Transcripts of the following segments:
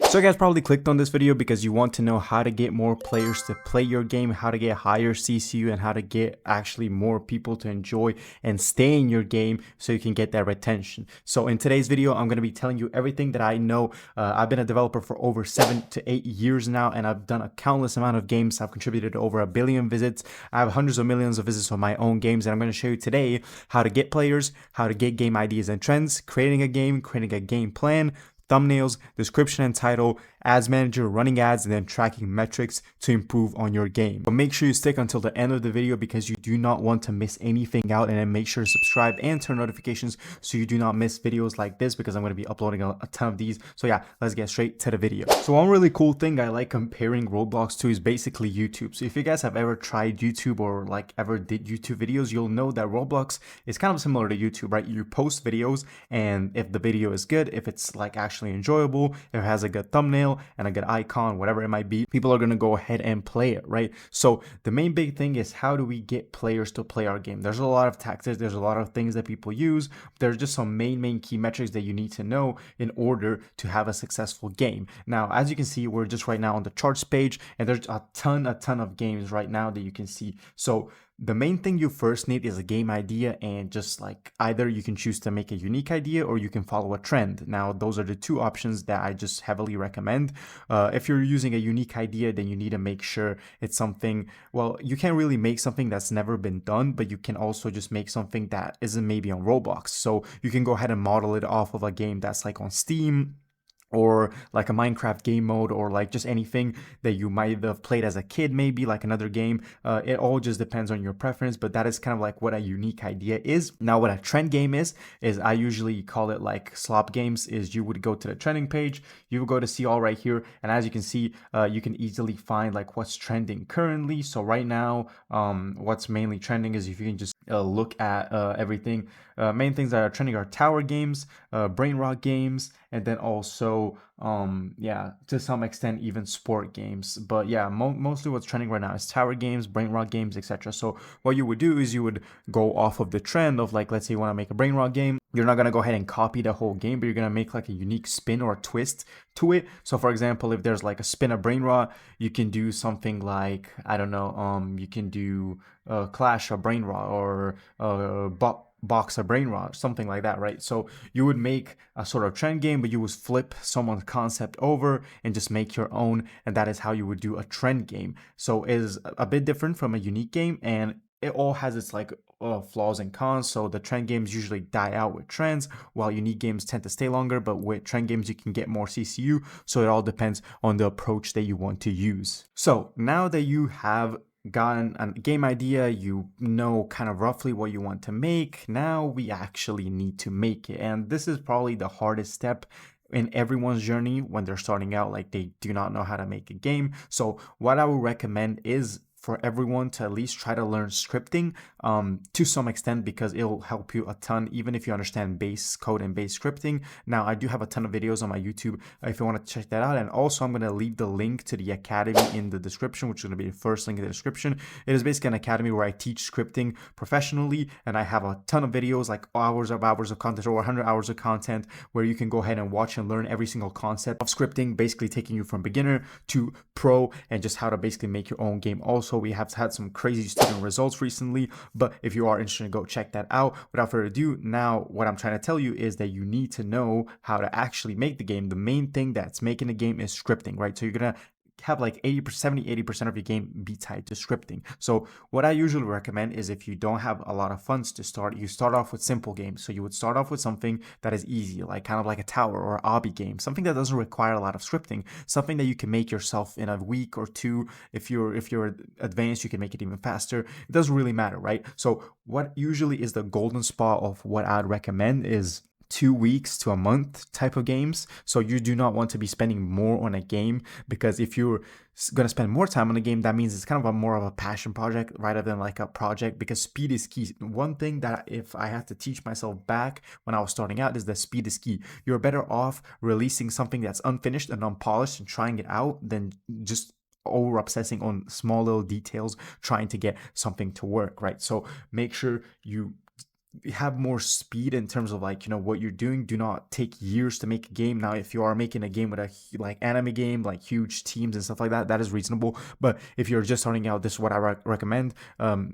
So you guys probably clicked on this video because you want to know how to get more players to play your game, how to get higher CCU, and how to get actually more people to enjoy and stay in your game so you can get that retention. So in today's video, I'm going to be telling you everything that I know. I've been a developer for over 7 to 8 years now, and I've done a countless amount of games. I've contributed to over 1 billion visits. I have hundreds of millions of visits on my own games, and I'm going to show you today how to get players, how to get game ideas and trends, creating a game plan, thumbnails, description and title, ads manager, running ads, and then tracking metrics to improve on your game. But make sure you stick until the end of the video because you do not want to miss anything out, and then make sure to subscribe and turn notifications so you do not miss videos like this because I'm going to be uploading a ton of these. So yeah, let's get straight to the video. So one really cool thing I like comparing Roblox to is basically YouTube. So if you guys have ever tried YouTube or like ever did YouTube videos, you'll know that Roblox is kind of similar to YouTube, right? You post videos, and if the video is good, if it's like actually enjoyable, if it has a good thumbnail and a good icon, whatever it might be, people are going to go ahead and play it, right? So the main big thing is, how do we get players to play our game? There's a lot of tactics, there's a lot of things that people use. There's just some main key metrics that you need to know in order to have a successful game. Now, as you can see, we're just right now on the charts page, and there's a ton of games right now that you can see. So the main thing you first need is a game idea, and just like either you can choose to make a unique idea or you can follow a trend. Now, those are the two options that I just heavily recommend. If you're using a unique idea, then you need to make sure it's something, well, you can't really make something that's never been done, but you can also just make something that isn't maybe on Roblox. So you can go ahead and model it off of a game that's like on Steam, or like a Minecraft game mode, or like just anything that you might have played as a kid, maybe like another game. It all just depends on your preference, but that is kind of like what a unique idea is. Now, what a trend game is I usually call it like slop games. Is you would go to the trending page, you would go to see all right here, and as you can see, you can easily find like what's trending currently. So right now, what's mainly trending is, if you can just look at everything, main things that are trending are tower games, brain rot games, and then also yeah, to some extent even sport games. But yeah, mostly what's trending right now is tower games, brain rot games, etc. So what you would do is you would go off of the trend of, like, let's say you want to make a brain rot game. You're not going to go ahead and copy the whole game, but you're going to make like a unique spin or a twist to it. So for example, if there's like a spin of brain rot, you can do something like, I don't know, you can do clash of brain rot, or box of brain rot, something like that, right? So you would make a sort of trend game, but you would flip someone's concept over and just make your own, and that is how you would do a trend game. So it is a bit different from a unique game, and it all has its like flaws and cons. So the trend games usually die out with trends, while unique games tend to stay longer, but with trend games you can get more CCU. So it all depends on the approach that you want to use. So now that you have gotten a game idea, you know kind of roughly what you want to make, now we actually need to make it. And this is probably the hardest step in everyone's journey when they're starting out, like they do not know how to make a game. So what I would recommend is for everyone to at least try to learn scripting to some extent, because it'll help you a ton, even if you understand base code and base scripting. Now, I do have a ton of videos on my YouTube if you want to check that out. And also, I'm going to leave the link to the academy in the description, which is going to be the first link in the description. It is basically an academy where I teach scripting professionally, and I have a ton of videos, like hours of content, over 100 hours of content, where you can go ahead and watch and learn every single concept of scripting, basically taking you from beginner to pro, and just how to basically make your own game. Also, we have had some crazy student results recently, but if you are interested, go check that out. Without further ado, now what I'm trying to tell you is that you need to know how to actually make the game. The main thing that's making the game is scripting, right? So you're gonna have like 80% of your game be tied to scripting. So what I usually recommend is, if you don't have a lot of funds to start, you start off with simple games. So you would start off with something that is easy, like kind of like a tower or an obby game, something that doesn't require a lot of scripting, something that you can make yourself in a week or two. If you're advanced, you can make it even faster. It doesn't really matter, right? So what usually is the golden spot of what I'd recommend is 2 weeks to a month type of games. So you do not want to be spending more on a game, because if you're going to spend more time on a game, that means it's kind of a more of a passion project rather than like a project, because speed is key. One thing that if I had to teach myself back when I was starting out is that speed is key. You're better off releasing something that's unfinished and unpolished and trying it out than just over obsessing on small little details trying to get something to work, right? So make sure you have more speed in terms of like, what you're doing. Do not take years to make a game. Now, if you are making a game with a like anime game, like huge teams and stuff like that, that is reasonable. But if you're just starting out, this is what I recommend.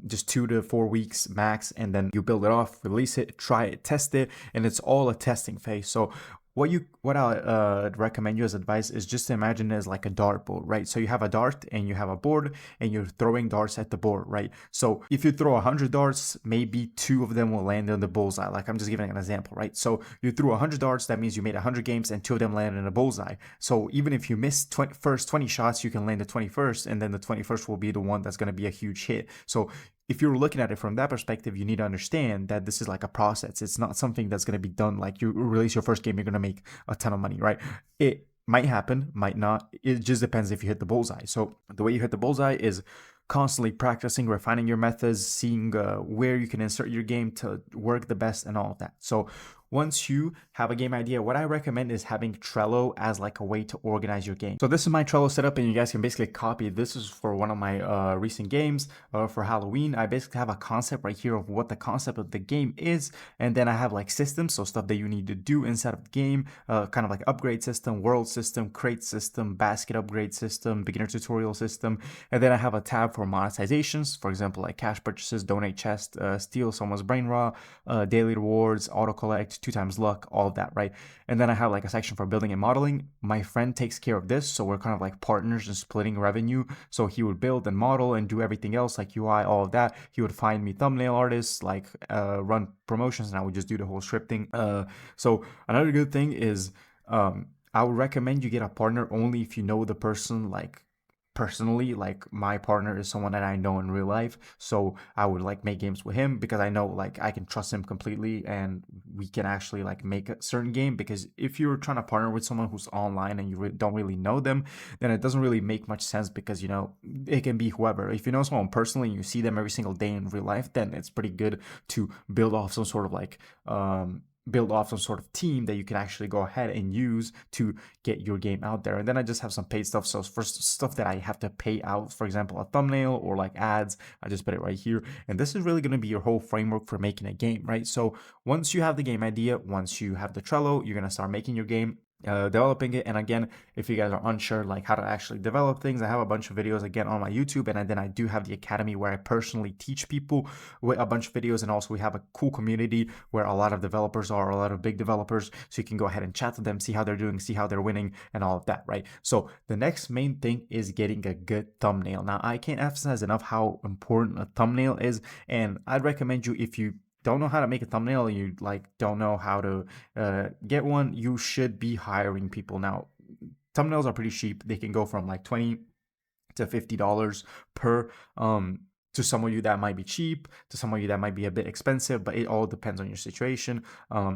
Just 2 to 4 weeks max, and then you build it off, release it, try it, test it, and it's all a testing phase. So what I recommend you as advice is just to imagine it as like a dart board, right? So you have a dart and you have a board, and you're throwing darts at the board, right? So if you throw 100 darts, maybe 2 of them will land in the bullseye. Like, I'm just giving an example, right? So you threw 100 darts, that means you made 100 games and 2 of them landed in a bullseye. So even if you miss first 20 shots, you can land the 21st, and then the 21st will be the one that's going to be a huge hit. So if you're looking at it from that perspective, you need to understand that this is like a process. It's not something that's going to be done like you release your first game, you're going to make a ton of money, right? It might happen, might not. It just depends if you hit the bullseye. So the way you hit the bullseye is constantly practicing, refining your methods, seeing where you can insert your game to work the best, and all of that. So once you have a game idea, what I recommend is having Trello as like a way to organize your game. So this is my Trello setup, and you guys can basically copy. This is for one of my recent games for Halloween. I basically have a concept right here of what the concept of the game is, and then I have like systems, so stuff that you need to do inside of the game, kind of like upgrade system, world system, crate system, basket upgrade system, beginner tutorial system, and then I have a tab for monetizations, for example, like cash purchases, donate chest, steal someone's brain raw, daily rewards, auto collect, 2 times luck, all of that, right? And then I have like a section for building and modeling. My friend takes care of this, so we're kind of like partners and splitting revenue. So he would build and model and do everything else, like UI, all of that. He would find me thumbnail artists, like run promotions, and I would just do the whole scripting. So another good thing is I would recommend you get a partner only if you know the person like personally. Like, my partner is someone that I know in real life, so I would like make games with him because I know like I can trust him completely, and we can actually like make a certain game. Because if you're trying to partner with someone who's online and you don't really know them, then it doesn't really make much sense, because it can be whoever. If you know someone personally and you see them every single day in real life, then it's pretty good to build off some sort of like team that you can actually go ahead and use to get your game out there. And then I just have some paid stuff. So for stuff that I have to pay out, for example, a thumbnail or like ads, I just put it right here. And this is really going to be your whole framework for making a game, right? So once you have the game idea, once you have the Trello, you're going to start making your game, developing it. And again, if you guys are unsure like how to actually develop things, I have a bunch of videos again on my YouTube, and then I do have the academy where I personally teach people with a bunch of videos. And also we have a cool community where a lot of developers are, a lot of big developers, so you can go ahead and chat to them, see how they're doing, see how they're winning, and all of that, right? So the next main thing is getting a good thumbnail. Now, I can't emphasize enough how important a thumbnail is, and I'd recommend you, if you don't know how to make a thumbnail, and you like don't know how to get one, you should be hiring people. Now, thumbnails are pretty cheap. They can go from like $20 to $50 per. To some of you that might be cheap, to some of you that might be a bit expensive, but it all depends on your situation.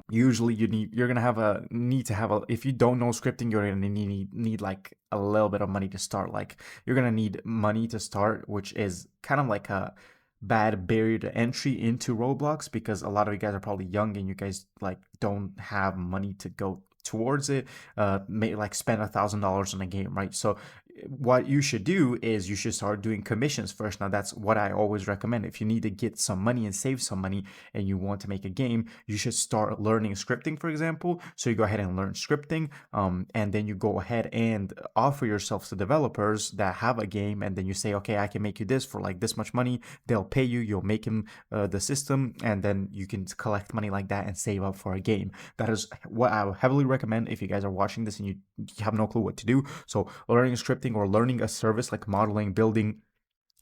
Usually you're gonna have a need to have if you don't know scripting, you're gonna need like a little bit of money to start. Like, you're gonna need money to start, which is kind of like a bad barrier to entry into Roblox, because a lot of you guys are probably young and you guys like don't have money to go towards it. May like spend $1,000 on a game, right? So what you should do is you should start doing commissions first. Now, that's what I always recommend. If you need to get some money and save some money and you want to make a game, you should start learning scripting, for example. So you go ahead and learn scripting, and then you go ahead and offer yourself to developers that have a game, and then you say, okay, I can make you this for like this much money. They'll pay you, you'll make them the system, and then you can collect money like that and save up for a game. That is what I would heavily recommend if you guys are watching this and you have no clue what to do. So learning scripting or learning a service like modeling, building,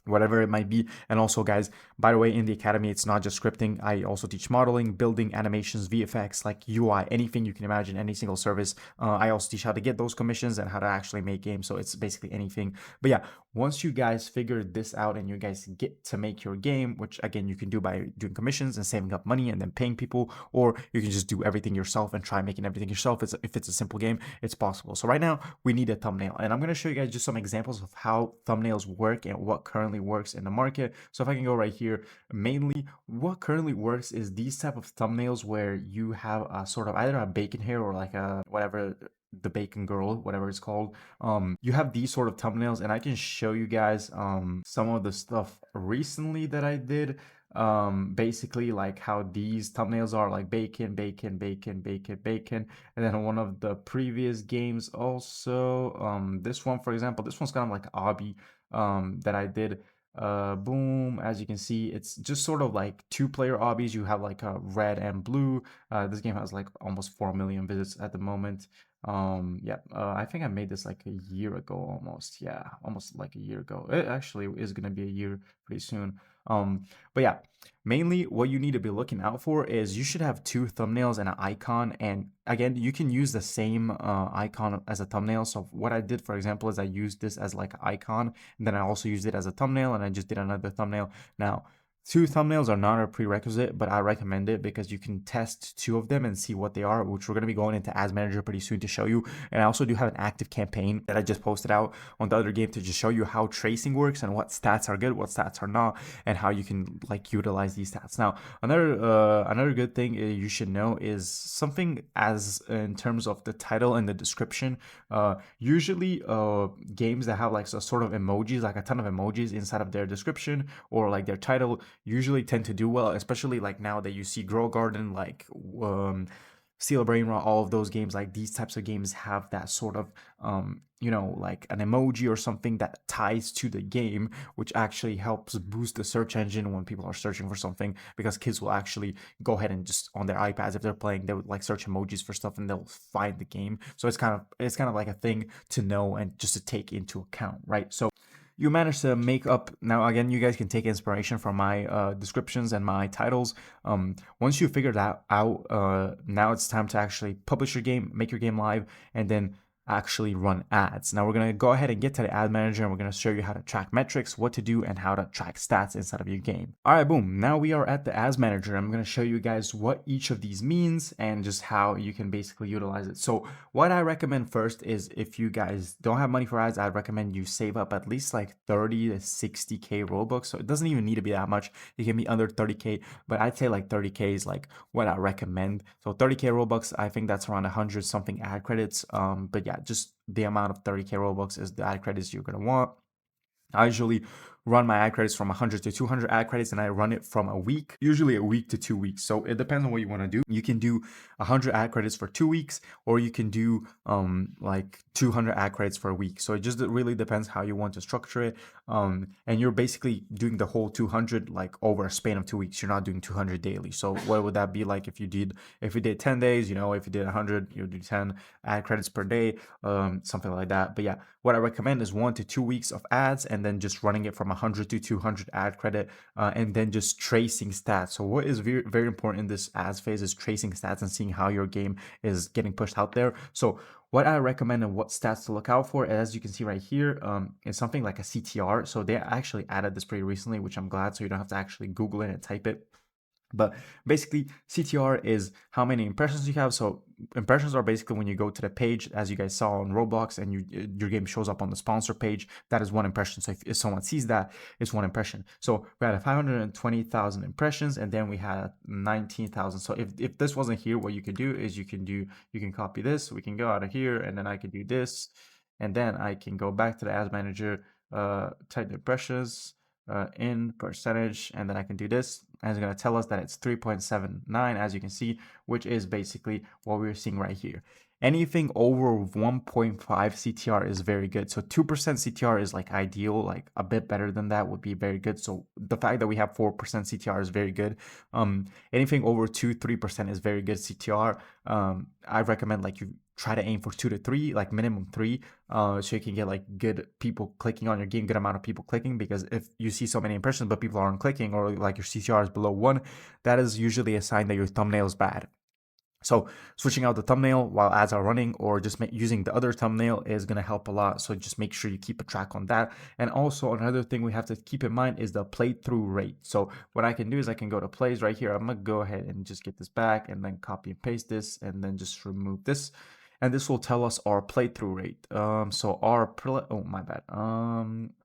whatever it might be. And also, guys, by the way, in the academy, it's not just scripting. I also teach modeling, building, animations, VFX, like UI, anything you can imagine, any single service. I also teach how to get those commissions and how to actually make games. So it's basically anything. But yeah, once you guys figure this out and you guys get to make your game, which again, you can do by doing commissions and saving up money and then paying people, or you can just do everything yourself and try making everything yourself. If it's a simple game, it's possible. So right now we need a thumbnail, and I'm going to show you guys just some examples of how thumbnails work and what currently works in the market. So if I can go right here, mainly what currently works is these type of thumbnails where you have a sort of either a bacon hair or like a whatever, the bacon girl, whatever it's called. You have these sort of thumbnails, and I can show you guys some of the stuff recently that I did. basically like how these thumbnails are, like bacon, bacon, bacon, bacon, bacon. And then one of the previous games also, this one, for example, this one's kind of like a hobby that I did. Boom, as you can see, it's just sort of like 2-player obbies. You have like a red and blue. This game has like almost 4 million visits at the moment. Yeah, I think I made this like a year ago almost. Yeah, almost like a year ago. It actually is gonna be a year pretty soon. But yeah, mainly what you need to be looking out for is you should have 2 thumbnails and an icon. And again, you can use the same icon as a thumbnail. So what I did, for example, is I used this as like an icon, and then I also used it as a thumbnail, and I just did another thumbnail. Now, 2 thumbnails are not a prerequisite, but I recommend it because you can test 2 of them and see what they are, which we're going to be going into Ads Manager pretty soon to show you. And I also do have an active campaign that I just posted out on the other game to just show you how tracing works and what stats are good, what stats are not, and how you can like utilize these stats. Now, another good thing you should know is something as in terms of the title and the description. Usually, games that have like a sort of emojis, like a ton of emojis inside of their description or like their title, usually tend to do well, especially like now that you see Grow Garden, like Steel Brain Rot, all of those games, like these types of games have that sort of you know, like an emoji or something that ties to the game, which actually helps boost the search engine when people are searching for something, because kids will actually go ahead and just on their iPads, if they're playing, they would like search emojis for stuff and they'll find the game. So it's kind of like a thing to know and just to take into account, right? So you managed to make up. Now again, you guys can take inspiration from my descriptions and my titles. Once you figure that out, now it's time to actually publish your game, make your game live, and then actually run ads. Now we're going to go ahead and get to the ad manager, and we're going to show you how to track metrics, what to do, and how to track stats inside of your game. All right, boom. Now we are at the ads manager. I'm going to show you guys what each of these means and just how you can basically utilize it. So what I recommend first is, if you guys don't have money for ads, I'd recommend you save up at least like 30 to 60K Robux. So it doesn't even need to be that much. It can be under 30K, but I'd say like 30K is like what I recommend. So 30K Robux, I think that's around 100 something ad credits. But yeah, just the amount of 30K Robux is the ad credits you're going to want. I usually run my ad credits from 100 to 200 ad credits, and I run it from a week, usually a week to 2 weeks. So it depends on what you want to do. You can do 100 ad credits for 2 weeks, or you can do like 200 ad credits for a week. So it just really depends how you want to structure it. And you're basically doing the whole 200 like over a span of 2 weeks. You're not doing 200 daily. So what would that be like if you did 10 days, you know, if you did 100, you do 10 ad credits per day, something like that. But yeah, what I recommend is 1 to 2 weeks of ads, and then just running it from 100 to 200 ad credit, and then just tracing stats. So what is very, very important in this ads phase is tracing stats and seeing how your game is getting pushed out there. So what I recommend and what stats to look out for, as you can see right here, is something like a CTR. So they actually added this pretty recently, which I'm glad, so you don't have to actually Google it and type it. But basically, CTR is how many impressions you have. So impressions are basically when you go to the page, as you guys saw on Roblox, and your game shows up on the sponsor page. That is 1 impression. So if someone sees that, it's 1 impression. So we had 520,000 impressions, and then we had 19,000. So if this wasn't here, what you could do is you can copy this. We can go out of here, and then I could do this, and then I can go back to the ads manager, type the impressions in percentage, and then I can do this, and it's going to tell us that it's 3.79, as you can see, which is basically what we're seeing right here. Anything over 1.5 CTR is very good. So 2% CTR is like ideal, like a bit better than that would be very good. So the fact that we have 4% CTR is very good. Anything over 2-3% is very good CTR. I recommend like you try to aim for 2 to 3, like minimum 3, so you can get like good people clicking on your game, good amount of people clicking. Because if you see so many impressions but people aren't clicking, or like your CTR is below 1, that is usually a sign that your thumbnail is bad. So switching out the thumbnail while ads are running, or just using the other thumbnail, is going to help a lot. So just make sure you keep a track on that. And also another thing we have to keep in mind is the playthrough rate. So what I can do is I can go to plays right here. I'm going to go ahead and just get this back, and then copy and paste this, and then just remove this. And this will tell us our playthrough rate. So our oh my bad.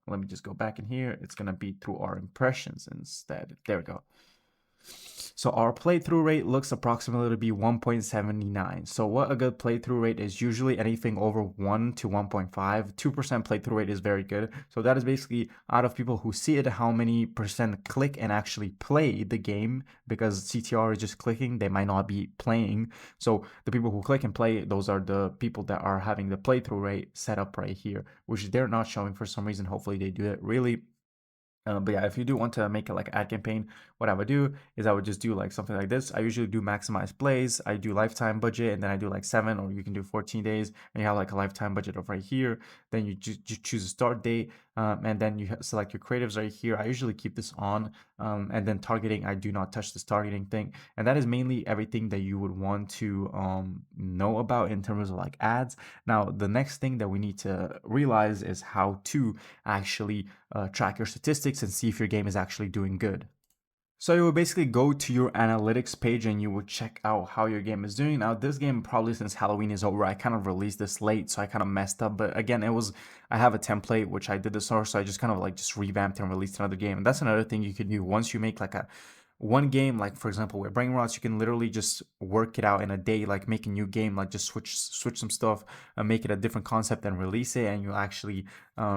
Let me just go back in here. It's going to be through our impressions instead. There we go. So our playthrough rate looks approximately to be 1.79. So what a good playthrough rate is usually anything over 1 to 1.5. 2% playthrough rate is very good. So that is basically out of people who see it, how many percent click and actually play the game, because CTR is just clicking, they might not be playing. So the people who click and play, those are the people that are having the playthrough rate set up right here, which they're not showing for some reason. Hopefully they do it really. But yeah, if you do want to make it like ad campaign, what I would do is I would just do like something like this. I usually do maximize plays. I do lifetime budget, and then I do like 7, or you can do 14 days, and you have like a lifetime budget of right here. Then you just choose a start date, and then you select your creatives right here. I usually keep this on, and then targeting, I do not touch this targeting thing. And that is mainly everything that you would want to know about in terms of like ads. Now, the next thing that we need to realize is how to actually track your statistics and see if your game is actually doing good. So you would basically go to your analytics page and you would check out how your game is doing. Now this game, probably since Halloween is over, I kind of released this late, so I kind of messed up. But again, I have a template which I did this over, so I just kind of like just revamped and released another game. And that's another thing you can do once you make like one game, like for example with brain rots, you can literally just work it out in a day, like make a new game, like just switch some stuff and make it a different concept and release it, and you'll actually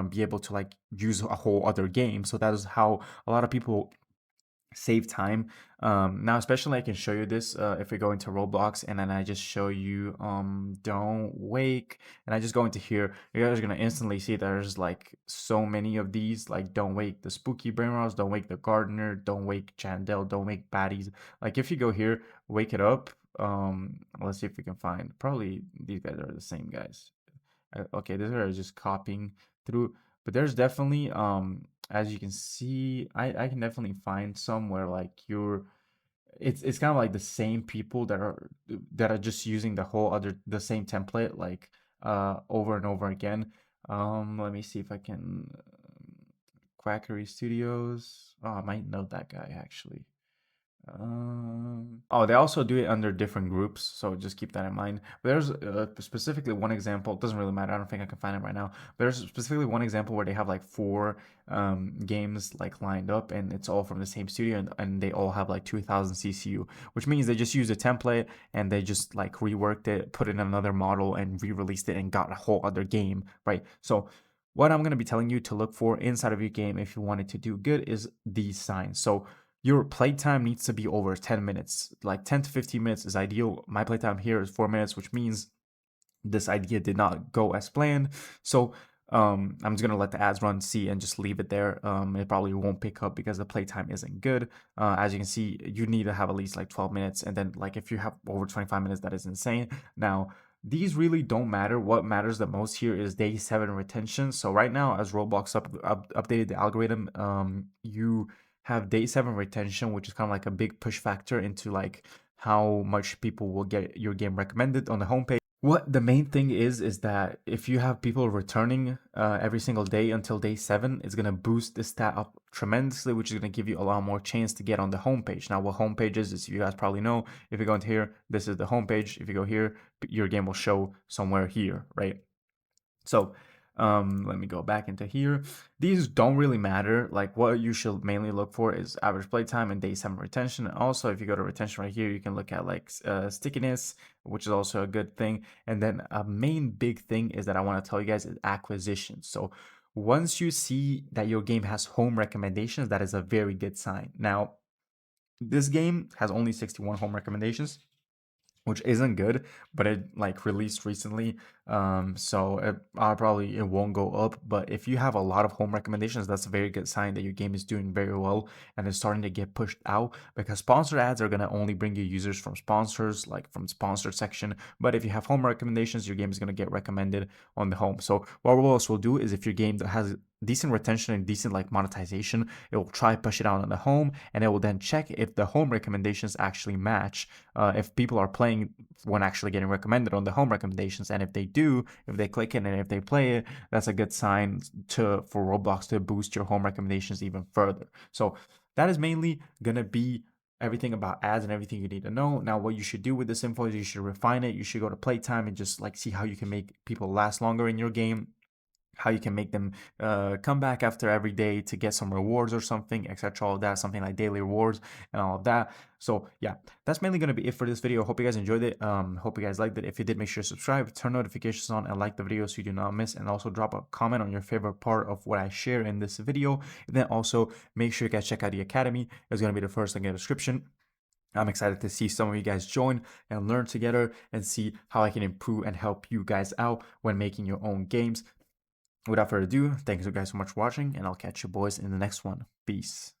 be able to like use a whole other game. So that is how a lot of people save time. Now especially I can show you this if we go into Roblox and then I just show you don't wake, and I just go into here, you guys are gonna instantly see there's like so many of these, like don't wake the spooky brain rose, don't wake the gardener, don't wake Chandel, don't wake baddies. Like if you go here, wake it up, let's see if we can find, probably these guys are the same guys. Okay, these are just copying through, but there's definitely as you can see, I can definitely find somewhere like it's kind of like the same people that are just using the same template like over and over again. Let me see if I can Quackery Studios. Oh, I might know that guy actually. Oh, they also do it under different groups, so just keep that in mind. But there's specifically one example. It doesn't really matter. I don't think I can find it right now. But there's specifically one example where they have like 4 games like lined up, and it's all from the same studio, and they all have like 2000 CCU, which means they just used a template and they just like reworked it, put in another model, and re-released it, and got a whole other game, right? So what I'm going to be telling you to look for inside of your game if you want it to do good is these signs. So your playtime needs to be over 10 minutes. Like 10 to 15 minutes is ideal. My playtime here is 4 minutes, which means this idea did not go as planned. So I'm just gonna let the ads run, see, and just leave it there. It probably won't pick up because the playtime isn't good. As you can see, you need to have at least like 12 minutes, and then like if you have over 25 minutes, that is insane. Now, these really don't matter. What matters the most here is day 7 retention. So right now, as Roblox updated the algorithm, you have day 7 retention, which is kind of like a big push factor into like how much people will get your game recommended on the homepage. What the main thing is that if you have people returning every single day until day 7, it's gonna boost the stat up tremendously, which is gonna give you a lot more chance to get on the homepage. Now, what homepage is you guys probably know. If you go into here, this is the homepage. If you go here, your game will show somewhere here, right? So let me go back into here. These don't really matter. Like what you should mainly look for is average playtime and day 7 retention. And also, if you go to retention right here, you can look at like stickiness, which is also a good thing. And then a main big thing is that I want to tell you guys is acquisition. So once you see that your game has home recommendations, that is a very good sign. Now, this game has only 61 home recommendations, which isn't good, but it like released recently, so it won't go up. But if you have a lot of home recommendations, that's a very good sign that your game is doing very well and is starting to get pushed out, because sponsored ads are going to only bring you users from sponsors, like from sponsored section. But if you have home recommendations, your game is going to get recommended on the home. So what Roblox will do is if your game has decent retention and decent like monetization, it will try push it out on the home, and it will then check if the home recommendations actually match, if people are playing when actually getting recommended on the home recommendations. And if they do, if they click it and if they play it, that's a good sign for Roblox to boost your home recommendations even further. So that is mainly gonna be everything about ads and everything you need to know. Now, what you should do with this info is you should refine it. You should go to playtime and just like see how you can make people last longer in your game. how you can make them come back after every day to get some rewards or something, etc. All of that, something like daily rewards and all of that. So yeah, that's mainly going to be it for this video. Hope you guys enjoyed it. Hope you guys liked it. If you did, make sure to subscribe, turn notifications on, and like the video so you do not miss. And also drop a comment on your favorite part of what I share in this video. And then also make sure you guys check out the academy. It's going to be the first link in the description. I'm excited to see some of you guys join and learn together and see how I can improve and help you guys out when making your own games. Without further ado, thank you guys so much for watching, and I'll catch you boys in the next one. Peace.